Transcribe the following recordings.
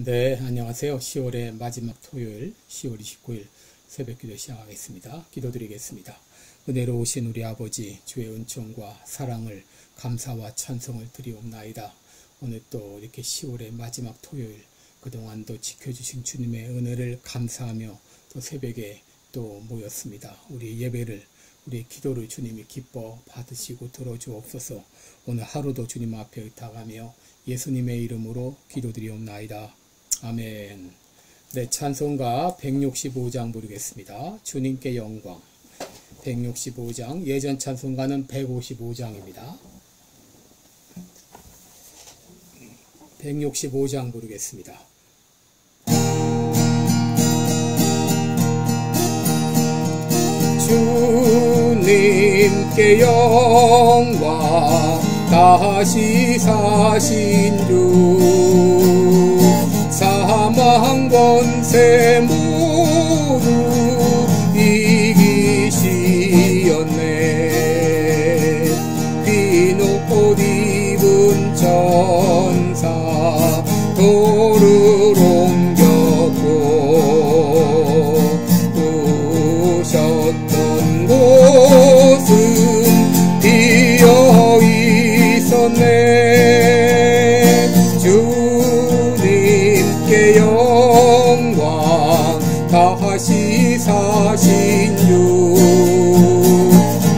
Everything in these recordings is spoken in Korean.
네, 안녕하세요. 10월의 마지막 토요일, 10월 29일 새벽기도 시작하겠습니다. 기도드리겠습니다. 은혜로우신 우리 아버지, 주의 은총과 사랑을, 감사와 찬송을 드리옵나이다. 오늘 또 이렇게 10월의 마지막 토요일, 그동안도 지켜주신 주님의 은혜를 감사하며 또 새벽에 또 모였습니다. 우리 예배를, 우리 기도를 주님이 기뻐 받으시고 들어주옵소서. 오늘 하루도 주님 앞에 의탁하며 예수님의 이름으로 기도드리옵나이다. 아멘. 네, 찬송가 165장 부르겠습니다. 주님께 영광. 165장, 예전 찬송가는 155장입니다. 165장 부르겠습니다. 주님께 영광, 다시 사신 주, 사망 권세 모두 이기시었네. 흰옷 입은 천사 돌을 옮겼고 오셨던 곳은 비어 있었네. 주님께 영광, 다시 사신 주,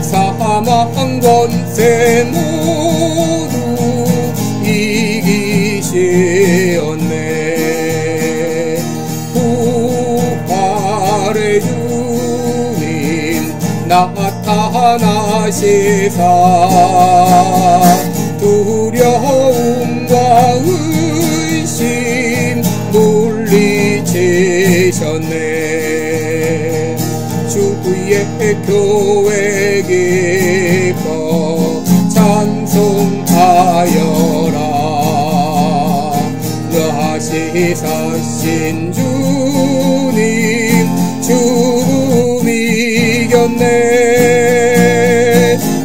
사망 권세 모두 이기시었네. 부활의 주님 나타나시사 두려움과 의심 물리치셨네. 주의 교회 기뻐 찬송하여라. 다시 사신 주님 죽음 이겼네.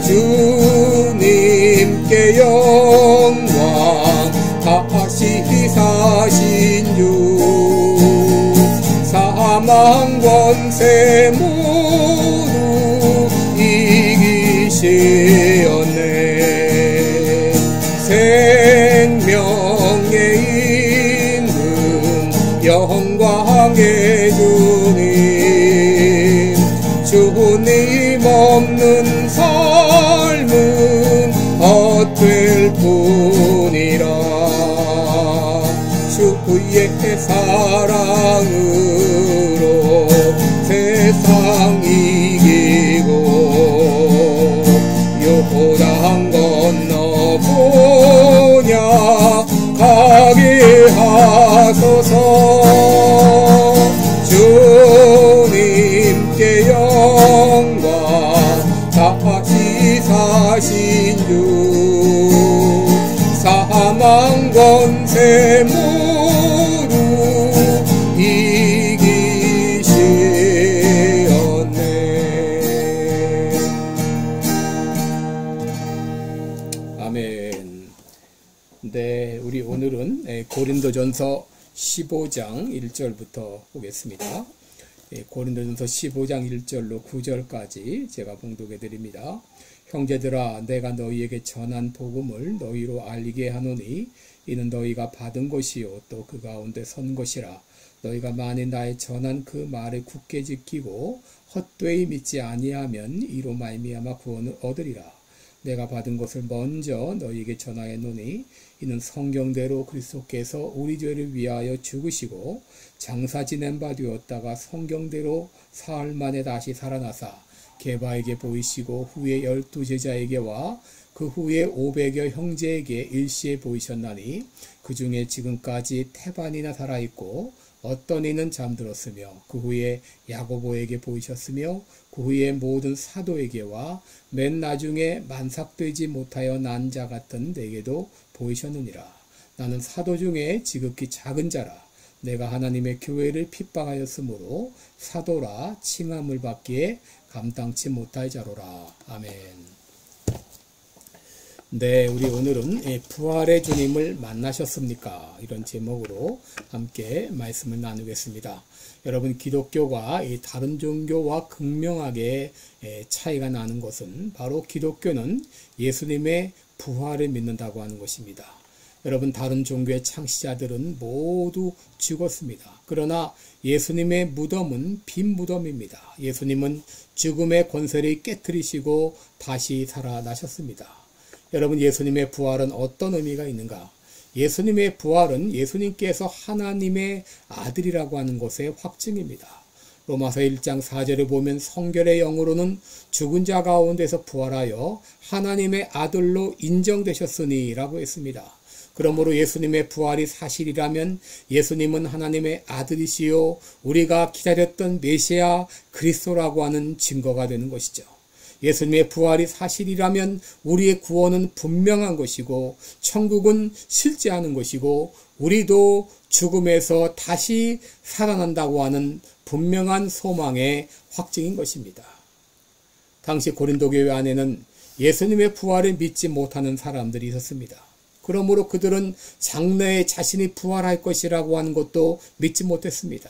주님께 영광, 다시 사신 주, 사망 권세 모두 이기시었네. 생명의 임금, 영광의 주님, 주님 없는 삶은 헛될 뿐이라. 주의 사랑으로 세상 이기고 요단 건너 번역하게 하소서. 주님께 영광, 다시 사신 주, 사망 권세 모두 이기시었네. 아멘. 네, 우리 오늘은 고린도전서 15장 1절부터 보겠습니다. 고린도전서 15장 1절로 9절까지 제가 봉독해 드립니다. 형제들아, 내가 너희에게 전한 복음을 너희로 알리게 하노니 이는 너희가 받은 것이요 또 그 가운데 선 것이라. 너희가 만일 나의 전한 그 말을 굳게 지키고 헛되이 믿지 아니하면 이로 말미암아 구원을 얻으리라. 내가 받은 것을 먼저 너희에게 전하였노니 이는 성경대로 그리스도께서 우리 죄를 위하여 죽으시고 장사 지낸 바 되었다가 성경대로 사흘 만에 다시 살아나사 게바에게 보이시고 후에 12 제자에게와 그 후에 500여 형제에게 일시에 보이셨나니 그 중에 지금까지 태반이나 살아있고 어떤 이는 잠들었으며 그 후에 야고보에게 보이셨으며 그 후에 모든 사도에게와 맨 나중에 만삭되지 못하여 난 자 같은 내게도 보이셨느니라. 나는 사도 중에 지극히 작은 자라. 내가 하나님의 교회를 핍박하였으므로 사도라 칭함을 받기에 감당치 못할 자로라. 아멘. 네, 우리 오늘은 부활의 주님을 만나셨습니까? 이런 제목으로 함께 말씀을 나누겠습니다. 여러분, 기독교가 다른 종교와 극명하게 차이가 나는 것은 바로 기독교는 예수님의 부활을 믿는다고 하는 것입니다. 여러분, 다른 종교의 창시자들은 모두 죽었습니다. 그러나 예수님의 무덤은 빈 무덤입니다. 예수님은 죽음의 권세를 깨뜨리시고 다시 살아나셨습니다. 여러분, 예수님의 부활은 어떤 의미가 있는가? 예수님의 부활은 예수님께서 하나님의 아들이라고 하는 것의 확증입니다. 로마서 1장 4절에 보면 성결의 영으로는 죽은 자 가운데서 부활하여 하나님의 아들로 인정되셨으니 라고 했습니다. 그러므로 예수님의 부활이 사실이라면 예수님은 하나님의 아들이시요 우리가 기다렸던 메시아 그리스도라고 하는 증거가 되는 것이죠. 예수님의 부활이 사실이라면 우리의 구원은 분명한 것이고 천국은 실제하는 것이고 우리도 죽음에서 다시 살아난다고 하는 분명한 소망의 확증인 것입니다. 당시 고린도 교회 안에는 예수님의 부활을 믿지 못하는 사람들이 있었습니다. 그러므로 그들은 장래에 자신이 부활할 것이라고 하는 것도 믿지 못했습니다.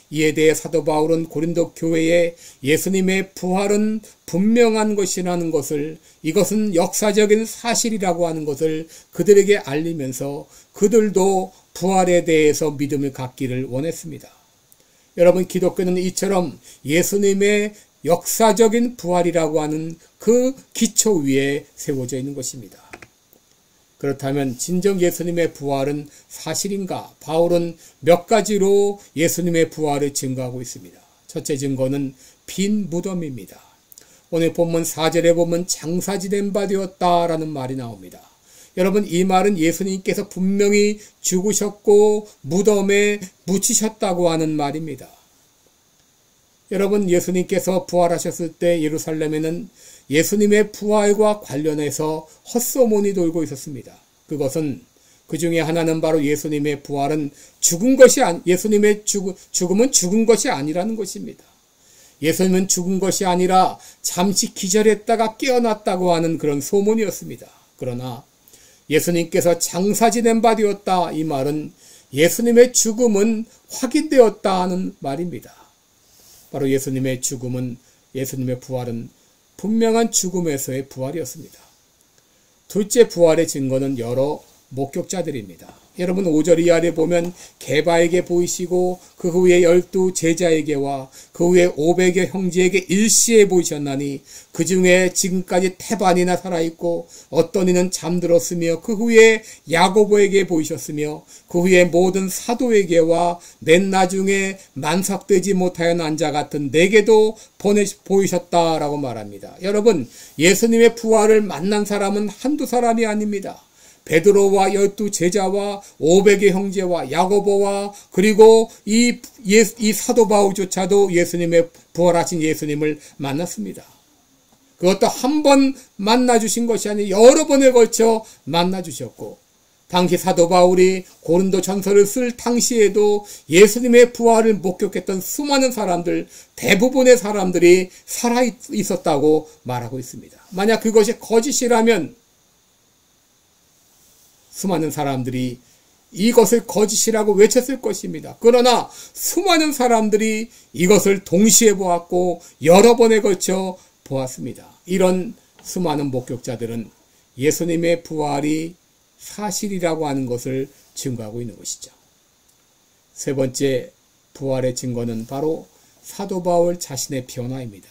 이에 대해 사도 바울은 고린도 교회에 예수님의 부활은 분명한 것이라는 것을, 이것은 역사적인 사실이라고 하는 것을 그들에게 알리면서 그들도 부활에 대해서 믿음을 갖기를 원했습니다. 여러분, 기독교는 이처럼 예수님의 역사적인 부활이라고 하는 그 기초 위에 세워져 있는 것입니다. 그렇다면 진정 예수님의 부활은 사실인가? 바울은 몇 가지로 예수님의 부활을 증거하고 있습니다. 첫째 증거는 빈 무덤입니다. 오늘 본문 4절에 보면 장사지된 바 되었다라는 말이 나옵니다. 여러분, 이 말은 예수님께서 분명히 죽으셨고 무덤에 묻히셨다고 하는 말입니다. 여러분, 예수님께서 부활하셨을 때 예루살렘에는 예수님의 부활과 관련해서 헛소문이 돌고 있었습니다. 그것은 그 중에 하나는 바로 예수님의 부활은 예수님의 죽음은 죽은 것이 아니라는 것입니다. 예수님은 죽은 것이 아니라 잠시 기절했다가 깨어났다고 하는 그런 소문이었습니다. 그러나 예수님께서 장사지된 바 되었다, 이 말은 예수님의 죽음은 확인되었다 하는 말입니다. 바로 예수님의 부활은 분명한 죽음에서의 부활이었습니다. 둘째 부활의 증거는 여러 목격자들입니다. 여러분, 5절 이하에 보면 게바에게 보이시고 그 후에 12 제자에게와 그 후에 500여 형제에게 일시에 보이셨나니 그 중에 지금까지 태반이나 살아있고 어떤 이는 잠들었으며 그 후에 야고보에게 보이셨으며 그 후에 모든 사도에게와 맨 나중에 만삭되지 못하여 난 자 같은 내게도 보이셨다라고 말합니다. 여러분, 예수님의 부활을 만난 사람은 한두 사람이 아닙니다. 베드로와 12 제자와 500의 형제와 야고보와 그리고 이 사도 바울조차도 예수님의 부활하신 예수님을 만났습니다. 그것도 한 번 만나주신 것이 아니라 여러 번에 걸쳐 만나주셨고, 당시 사도 바울이 고린도 전서를 쓸 당시에도 예수님의 부활을 목격했던 수많은 사람들, 대부분의 사람들이 살아있었다고 말하고 있습니다. 만약 그것이 거짓이라면 수많은 사람들이 이것을 거짓이라고 외쳤을 것입니다. 그러나 수많은 사람들이 이것을 동시에 보았고 여러 번에 걸쳐 보았습니다. 이런 수많은 목격자들은 예수님의 부활이 사실이라고 하는 것을 증거하고 있는 것이죠. 세 번째 부활의 증거는 바로 사도 바울 자신의 변화입니다.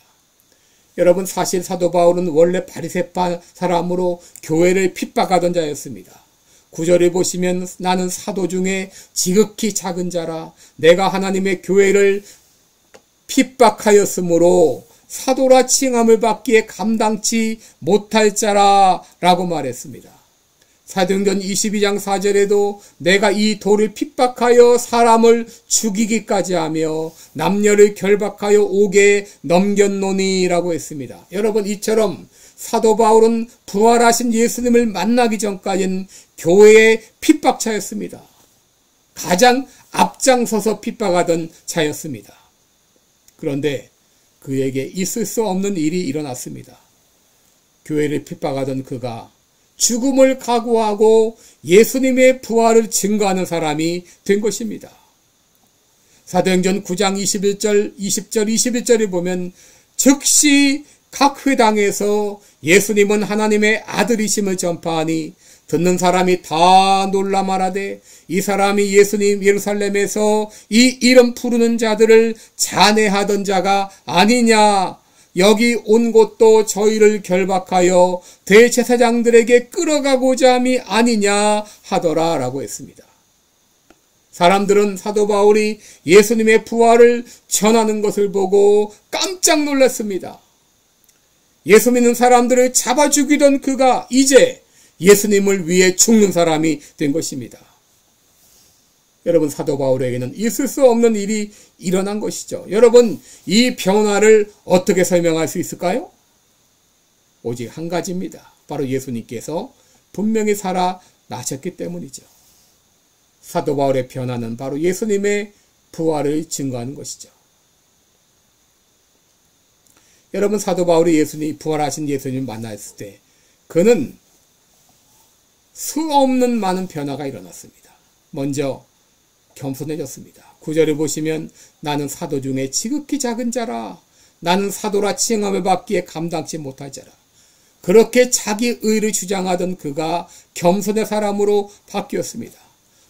여러분, 사실 사도 바울은 원래 바리새파 사람으로 교회를 핍박하던 자였습니다. 9절을 보시면 나는 사도 중에 지극히 작은 자라 내가 하나님의 교회를 핍박하였으므로 사도라 칭함을 받기에 감당치 못할 자라 라고 말했습니다. 사도행전 22장 4절에도 내가 이 돌을 핍박하여 사람을 죽이기까지 하며 남녀를 결박하여 옥에 넘겼노니 라고 했습니다. 여러분, 이처럼 사도 바울은 부활하신 예수님을 만나기 전까지는 교회의 핍박자였습니다. 가장 앞장서서 핍박하던 자였습니다. 그런데 그에게 있을 수 없는 일이 일어났습니다. 교회를 핍박하던 그가 죽음을 각오하고 예수님의 부활을 증거하는 사람이 된 것입니다. 사도행전 9장 21절, 20절, 21절에 보면 즉시 각 회당에서 예수님은 하나님의 아들이심을 전파하니 듣는 사람이 다 놀라 말하되 이 사람이 예수님 예루살렘에서 이 이름 부르는 자들을 잔해하던 자가 아니냐. 여기 온 곳도 저희를 결박하여 대제사장들에게 끌어가고자 함이 아니냐 하더라 라고 했습니다. 사람들은 사도 바울이 예수님의 부활을 전하는 것을 보고 깜짝 놀랐습니다. 예수 믿는 사람들을 잡아 죽이던 그가 이제 예수님을 위해 죽는 사람이 된 것입니다. 여러분, 사도 바울에게는 있을 수 없는 일이 일어난 것이죠. 여러분, 이 변화를 어떻게 설명할 수 있을까요? 오직 한 가지입니다. 바로 예수님께서 분명히 살아나셨기 때문이죠. 사도 바울의 변화는 바로 예수님의 부활을 증거하는 것이죠. 여러분, 사도 바울이 부활하신 예수님을 만났을 때 그는 수 없는 많은 변화가 일어났습니다. 먼저 겸손해졌습니다. 9절을 보시면 나는 사도 중에 지극히 작은 자라. 나는 사도라 칭함을 받기에 감당치 못할 자라. 그렇게 자기 의를 주장하던 그가 겸손의 사람으로 바뀌었습니다.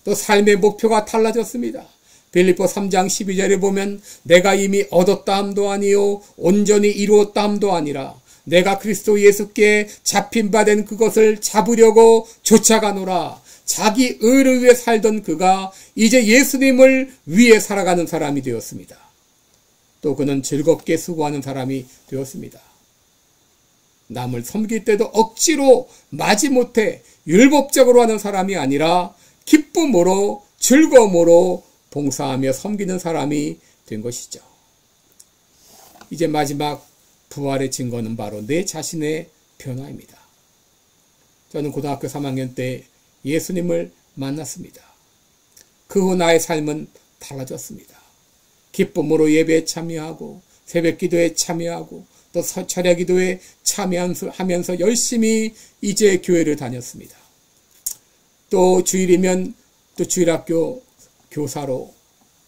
또 삶의 목표가 달라졌습니다. 빌립보 3장 12절에 보면 내가 이미 얻었다 함도 아니요 온전히 이루었다 함도 아니라 내가 그리스도 예수께 잡힌 바 된 그것을 잡으려고 쫓아가노라. 자기 의를 위해 살던 그가 이제 예수님을 위해 살아가는 사람이 되었습니다. 또 그는 즐겁게 수고하는 사람이 되었습니다. 남을 섬길 때도 억지로 마지못해 율법적으로 하는 사람이 아니라 기쁨으로 즐거움으로 봉사하며 섬기는 사람이 된 것이죠. 이제 마지막 부활의 증거는 바로 내 자신의 변화입니다. 저는 고등학교 3학년 때 예수님을 만났습니다. 그 후 나의 삶은 달라졌습니다. 기쁨으로 예배에 참여하고 새벽 기도에 참여하고 또 철야 기도에 참여하면서 열심히 이제 교회를 다녔습니다. 또 주일이면 또 주일학교 교사로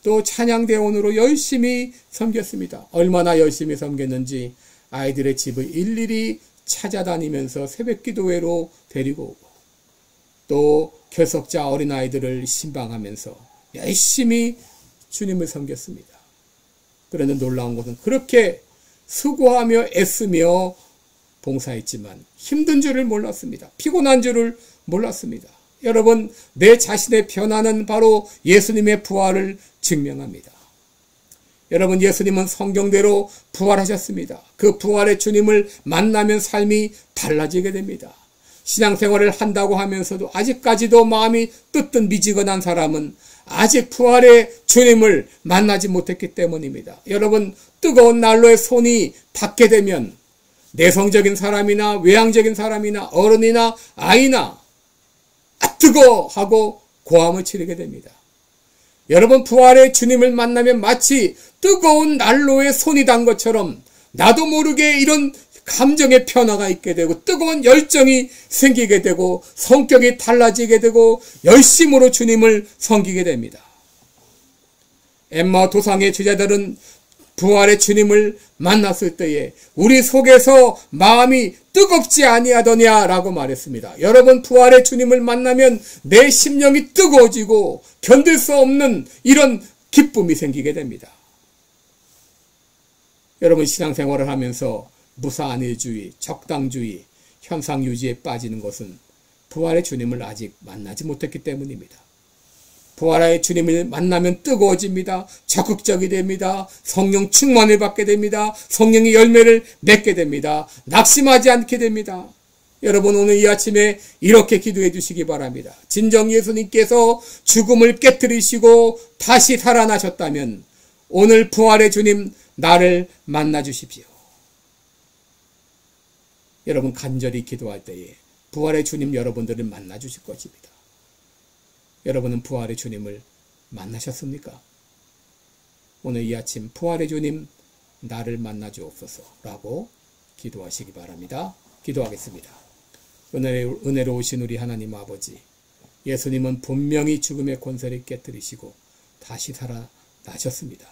또 찬양대원으로 열심히 섬겼습니다. 얼마나 열심히 섬겼는지 아이들의 집을 일일이 찾아다니면서 새벽 기도회로 데리고 오고 또 결석자 어린아이들을 신방하면서 열심히 주님을 섬겼습니다. 그런데 놀라운 것은 그렇게 수고하며 애쓰며 봉사했지만 힘든 줄을 몰랐습니다. 피곤한 줄을 몰랐습니다. 여러분, 내 자신의 변화는 바로 예수님의 부활을 증명합니다. 여러분, 예수님은 성경대로 부활하셨습니다. 그 부활의 주님을 만나면 삶이 달라지게 됩니다. 신앙생활을 한다고 하면서도 아직까지도 마음이 뜨뜻미지근한 사람은 아직 부활의 주님을 만나지 못했기 때문입니다. 여러분, 뜨거운 난로에 손이 닿게 되면 내성적인 사람이나 외향적인 사람이나 어른이나 아이나 뜨거 하고 고함을 치르게 됩니다. 여러분, 부활의 주님을 만나면 마치 뜨거운 난로에 손이 닿은 것처럼 나도 모르게 이런 감정의 변화가 있게 되고 뜨거운 열정이 생기게 되고 성격이 달라지게 되고 열심으로 주님을 섬기게 됩니다. 엠마오 도상의 제자들은 부활의 주님을 만났을 때에 우리 속에서 마음이 뜨겁지 아니하더냐라고 말했습니다. 여러분, 부활의 주님을 만나면 내 심령이 뜨거워지고 견딜 수 없는 이런 기쁨이 생기게 됩니다. 여러분, 신앙생활을 하면서 무사안일주의, 적당주의, 현상유지에 빠지는 것은 부활의 주님을 아직 만나지 못했기 때문입니다. 부활의 주님을 만나면 뜨거워집니다. 적극적이 됩니다. 성령 충만을 받게 됩니다. 성령의 열매를 맺게 됩니다. 낙심하지 않게 됩니다. 여러분, 오늘 이 아침에 이렇게 기도해 주시기 바랍니다. 진정 예수님께서 죽음을 깨뜨리시고 다시 살아나셨다면 오늘 부활의 주님 나를 만나 주십시오. 여러분, 간절히 기도할 때에 부활의 주님 여러분들을 만나 주실 것입니다. 여러분은 부활의 주님을 만나셨습니까? 오늘 이 아침 부활의 주님 나를 만나 주옵소서 라고 기도하시기 바랍니다. 기도하겠습니다. 은혜로우신 우리 하나님 아버지, 예수님은 분명히 죽음의 권세를 깨뜨리시고 다시 살아나셨습니다.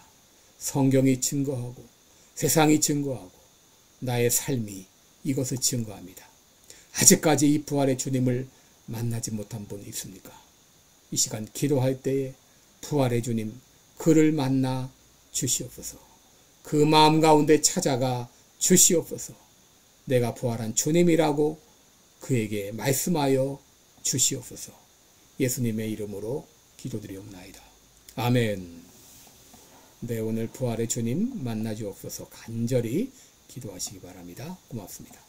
성경이 증거하고 세상이 증거하고 나의 삶이 이것을 증거합니다. 아직까지 이 부활의 주님을 만나지 못한 분 있습니까? 이 시간 기도할 때에 부활의 주님 그를 만나 주시옵소서. 그 마음 가운데 찾아가 주시옵소서. 내가 부활한 주님이라고 그에게 말씀하여 주시옵소서. 예수님의 이름으로 기도드리옵나이다. 아멘. 네, 오늘 부활의 주님 만나 주옵소서 간절히 기도하시기 바랍니다. 고맙습니다.